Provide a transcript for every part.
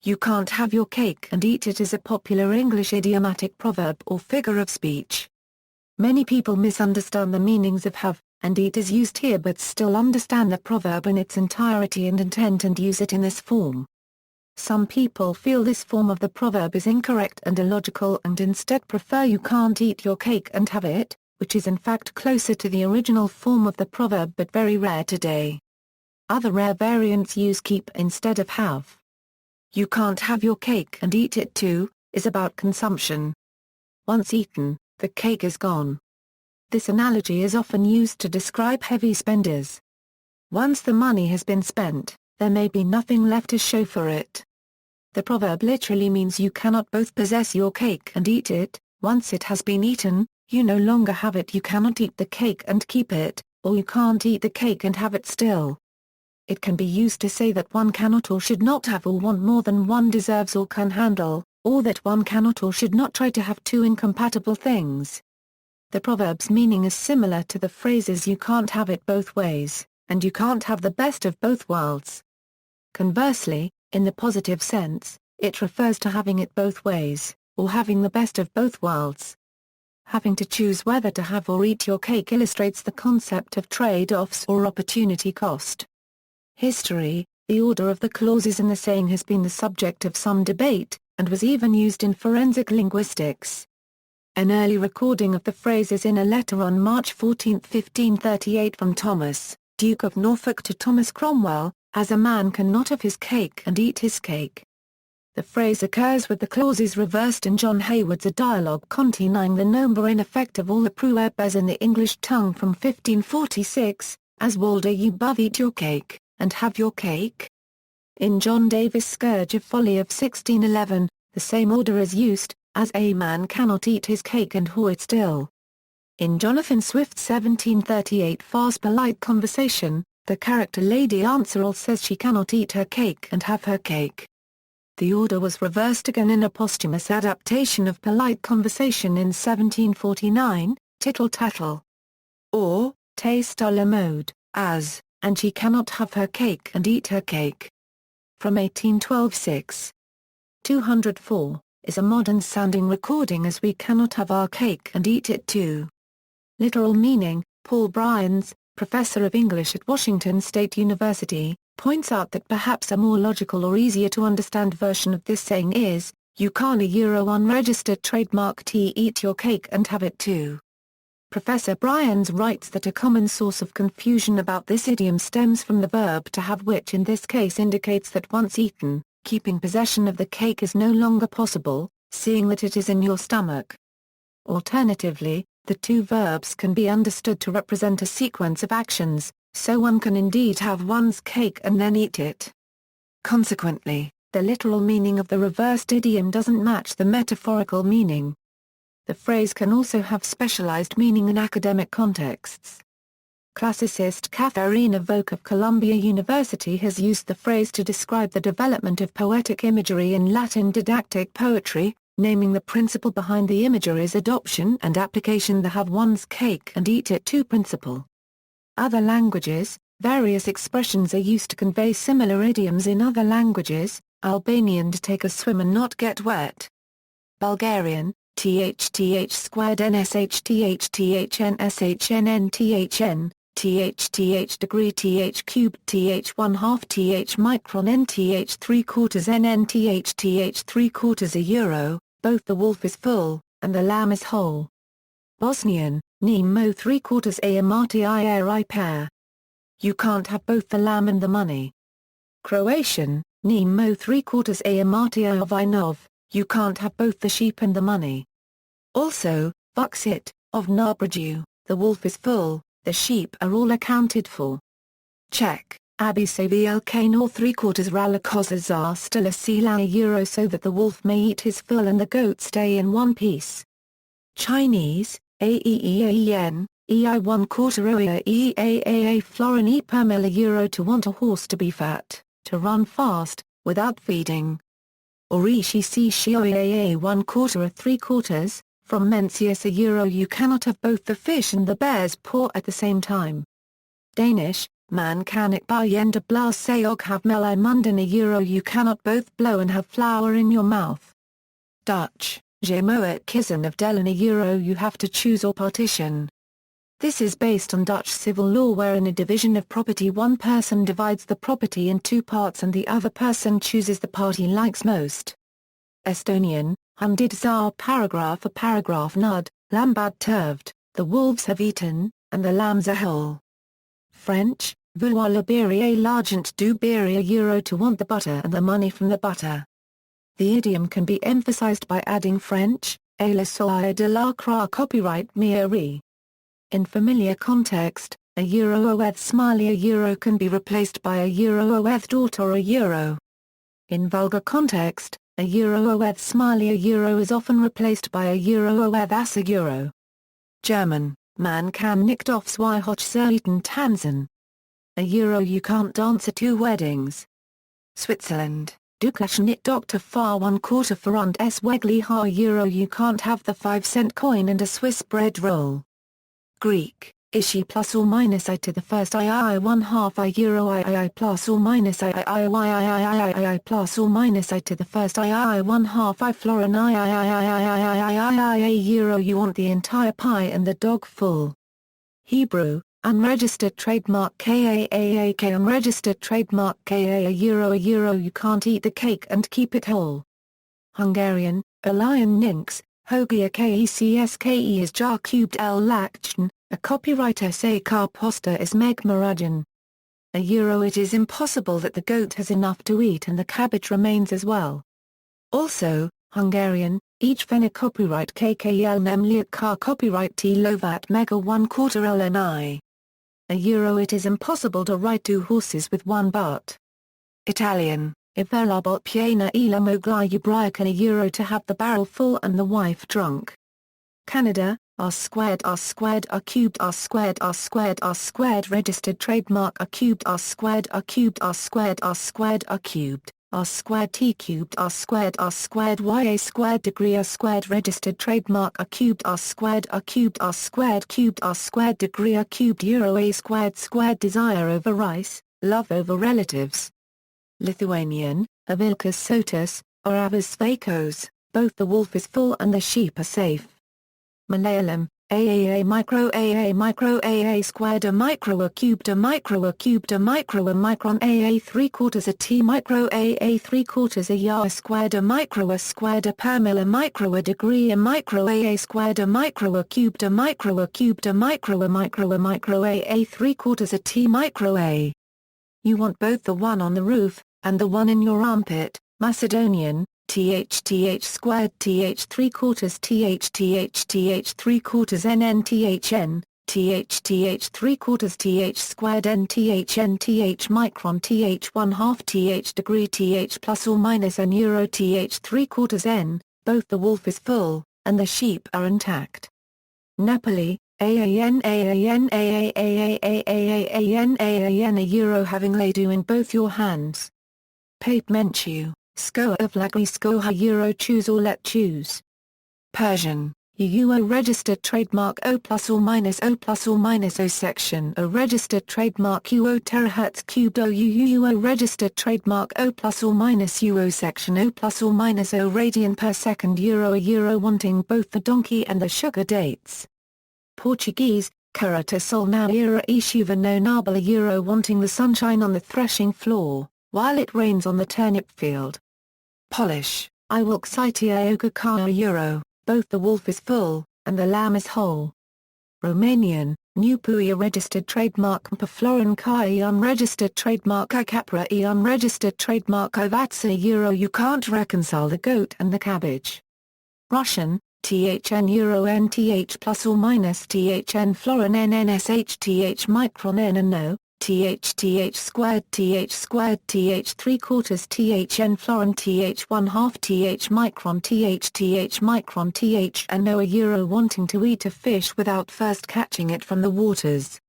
You can't have your cake and eat it is a popular English idiomatic proverb or figure of speech. Many people misunderstand the meanings of have and eat as used here but still understand the proverb in its entirety and intent and use it in this form. Some people feel this form of the proverb is incorrect and illogical and instead prefer you can't eat your cake and have it, which is in fact closer to the original form of the proverb but very rare today. Other rare variants use keep instead of have. You can't have your cake and eat it too, is about consumption. Once eaten, the cake is gone. This analogy is often used to describe heavy spenders. Once the money has been spent, there may be nothing left to show for it. The proverb literally means you cannot both possess your cake and eat it. Once it has been eaten, you no longer have it. You cannot eat the cake and keep it, or you can't eat the cake and have it still. It can be used to say that one cannot or should not have or want more than one deserves or can handle, or that one cannot or should not try to have two incompatible things. The proverb's meaning is similar to the phrases you can't have it both ways, and you can't have the best of both worlds. Conversely, in the positive sense, it refers to having it both ways, or having the best of both worlds. Having to choose whether to have or eat your cake illustrates the concept of trade-offs or opportunity cost. History, the order of the clauses in the saying has been the subject of some debate, and was even used in forensic linguistics. An early recording of the phrase is in a letter on March 14, 1538 from Thomas, Duke of Norfolk to Thomas Cromwell, as a man cannot have his cake and eat his cake. The phrase occurs with the clauses reversed in John Haywood's A Dialogue containing the number in effect of all the proverbs in the English tongue from 1546, as Walder you bove eat your cake, and have your cake. In John Davis' Scourge of Folly of 1611, the same order is used, as a man cannot eat his cake and whore it still. In Jonathan Swift's 1738 Fast Polite Conversation, the character Lady Answerell says she cannot eat her cake and have her cake. The order was reversed again in a posthumous adaptation of Polite Conversation in 1749, Tittle Tattle. Or, Taste à la mode, as, and she cannot have her cake and eat her cake. From 1812-6. 204, is a modern-sounding recording as we cannot have our cake and eat it too. Literal meaning, Paul Bryans, professor of English at Washington State University, points out that perhaps a more logical or easier to understand version of this saying is, you can't unregistered trademark T eat your cake and have it too. Professor Bryans writes that a common source of confusion about this idiom stems from the verb to have, which in this case indicates that once eaten, keeping possession of the cake is no longer possible, seeing that it is in your stomach. Alternatively, the two verbs can be understood to represent a sequence of actions, so one can indeed have one's cake and then eat it. Consequently, the literal meaning of the reversed idiom doesn't match the metaphorical meaning. The phrase can also have specialized meaning in academic contexts. Classicist Katharina Voke of Columbia University has used the phrase to describe the development of poetic imagery in Latin didactic poetry, naming the principle behind the imagery's adoption and application the have one's cake and eat it too principle. Other languages, various expressions are used to convey similar idioms in other languages, Albanian to take a swim and not get wet. Bulgarian, THTH squared NSHTHTHNSHNNTHN, THTH degree TH cubed TH 1/2 TH micron NTH 3/4 NNTH TH 3/4 a euro, both the wolf is full, and the lamb is whole. Bosnian, Nemo 3/4 a amati I pair. You can't have both the lamb and the money. Croatian, Nemo 3/4 a amati of Inov, you can't have both the sheep and the money. Also, Vuxit, of Nabraju, the wolf is full, the sheep are all accounted for. Czech, Abi Savlk nor 3/4 Ralakozas are still a sila euro so that the wolf may eat his fill and the goat stay in one piece. Chinese, Aeeaen, ei 1/4 oia eaaa florin e per mil euro to want a horse to be fat, to run fast, without feeding. Orishi si shioia 1/4 a 3/4, from Mencius a euro you cannot have both the fish and the bear's paw at the same time. Danish, man kan ik byende blase og have melon munden a you cannot both blow and have flour in your mouth. Dutch, je moet kiezen of delen a you have to choose or partition. This is based on Dutch civil law where in a division of property one person divides the property in two parts and the other person chooses the part he likes most. Estonian, hundred zar paragraph a paragraph nud, lambad turved, the wolves have eaten, and the lambs are whole. French, vouloir le beurre l'argent du beurre to want the butter and the money from the butter. The idiom can be emphasized by adding French, et le soleil de la croix copyright mairie. In familiar context, a oeth smiley a can be replaced by a oeth dot or a euro. In vulgar context, a oeth smiley a is often replaced by a oeth as a euro. German, man kann nicht auf zwei Hochzeiten tanzen. A you can't dance at two weddings. Switzerland, du kannst nicht Dr. Far 1/4 Front s Wegley ha you can't have the 5-cent coin and a Swiss bread roll. Greek, ishi plus or minus I to the first I 1/2 I plus or minus I plus or minus I to the first I 1/2 I florin I you want the entire pie and the dog full. Hebrew, unregistered trademark KAAK unregistered trademark KA a euro you can't eat the cake and keep it whole. Hungarian, a lion nynx, Hogia Kecske is jar cubed L Lachen, a copyright essay car poster is Meg Marajan. A euro it is impossible that the goat has enough to eat and the cabbage remains as well. Also, Hungarian, each fena copyright KKL nemliat car copyright T lovat mega 1/4 LNI. A euro it is impossible to ride 2 horses with one butt. Italian, Iverlabot piena ila mogla ubriacan a euro to have the barrel full and the wife drunk. Canada, R squared R cubed R squared R squared R squared registered trademark R cubed R squared R cubed R squared R squared R cubed R squared T cubed R squared YA squared degree R squared registered trademark R cubed R squared cubed R squared degree R cubed euro A squared desire over rice, love over relatives. Lithuanian, Avilkas sotus, or Avas sveikos, both the wolf is full and the sheep are safe. Malayalam, AAA micro squared a micro a cubed a micro a cubed a micro a micron AA 3/4 a T micro AA 3/4 a yard squared a micro per mil a micro a degree a micro AA squared a micro a cubed a micro a cubed a micro a micro AA 3/4 a T micro A. You want both the one on the roof, and the one in your armpit. Macedonian, th squared th 3/4 th 3/4 nnthn, th 3/4 th squared nthn th micron th 1/2 th degree th plus or minus n euro th 3/4 n, both the wolf is full, and the sheep are intact. Napoli, AAN a euro having laid you in both your hands. Pape menchu, scoa of lagri scoha euro choose or let choose. Persian, UO registered trademark O plus or minus O section O registered trademark UO terahertz cubed O UO registered trademark O plus or minus UO section O plus or minus O radian per second euro a euro wanting both the donkey and the sugar dates. Portuguese, carata sol na era e chuva no nabla euro wanting the sunshine on the threshing floor, while it rains on the turnip field. Polish, I will xitia ogakaya euro, both the wolf is full, and the lamb is whole. Romanian, new puia registered trademark Mpafloran kai unregistered trademark Icapra e unregistered trademark Ivatsa euro you can't reconcile the goat and the cabbage. Russian, THN euro NTH plus or minus THN florin NNSH TH micron N no, TH squared TH 3/4 THN florin TH 1/2 TH micron TH and no a euro wanting to eat a fish without first catching it from the waters.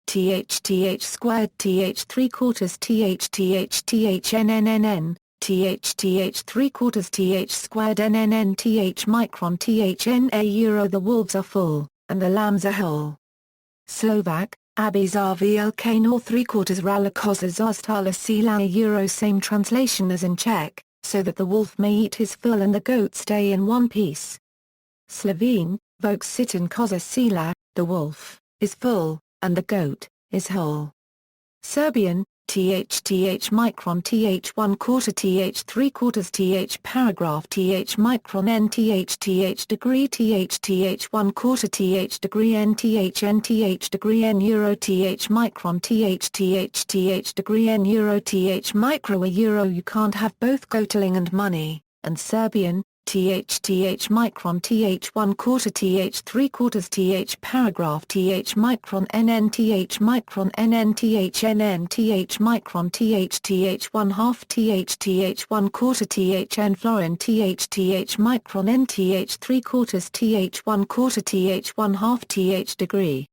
TH squared TH 3/4 TH NNNN TH 3/4 TH squared NNN TH micron THN a euro the wolves are full, and the lambs are whole. Slovak, Abizar vlk nor 3/4 rala koza zostala sila euro. Same translation as in Czech, so that the wolf may eat his fill and the goat stay in one piece. Slovene, vok sitin koza sila, the wolf, is full, and the goat, is whole. Serbian, th micron th 1/4 th 3/4 th paragraph th micron nth degree th 1/4 th degree nth degree n euro th micron th degree n euro th micro a euro. You can't have both goatling and money. And Serbian, th micron th 1/4 th 3/4 th paragraph th micron nth micron nth micron th 1/2 th 1/4 th n florin th micron nth 3/4 th 1/4 th 1/2 th degree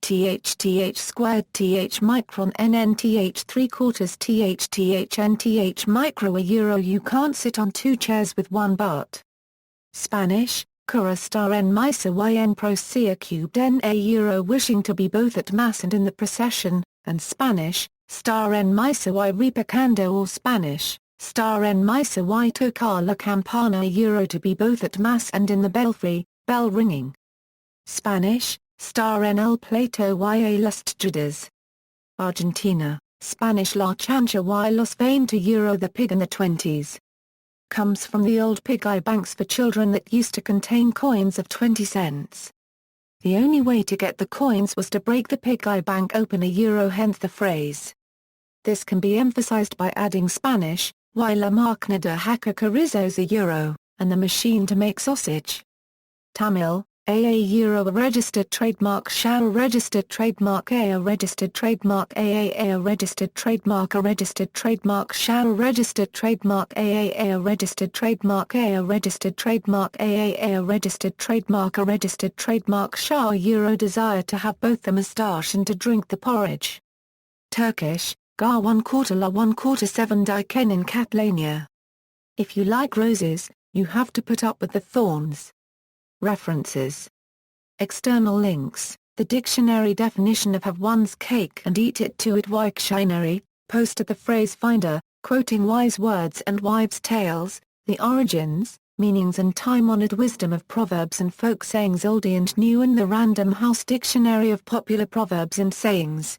th squared th micron nth 3/4 th nth micro a euro. You can't sit on two chairs with one butt. Spanish, cura star en misa y en procia cubed en a euro. Wishing to be both at mass and in the procession. And Spanish, star en misa y repicando. Or Spanish, star en misa y tocar la campana a euro. To be both at mass and in the belfry, bell ringing. Spanish, star en el plato y las tridas. Argentina, Spanish la chancha y los 20 euro. The pig in the 20s. Comes from the old piggy banks for children that used to contain coins of 20 cents. The only way to get the coins was to break the piggy bank open a euro, hence the phrase. This can be emphasized by adding Spanish, y la máquina de hacer chorizos a euro, and the machine to make sausage. Tamil, a euro. A registered trademark shall registered trademark a registered trademark a registered trademark. A registered trademark shall registered trademark a registered trademark a registered trademark a registered trademark. A registered trademark shall euro. Desire to have both the moustache and to drink the porridge. Turkish, gar 1/4 la 1/4 7 diken in Catalonia. If you like roses, you have to put up with the thorns. References. External links: the dictionary definition of have one's cake and eat it too. At Wiktionary, post at the phrase finder, quoting wise words and wives' tales, the origins, meanings and time-honored wisdom of proverbs and folk sayings oldie and new, and the Random House Dictionary of popular proverbs and sayings.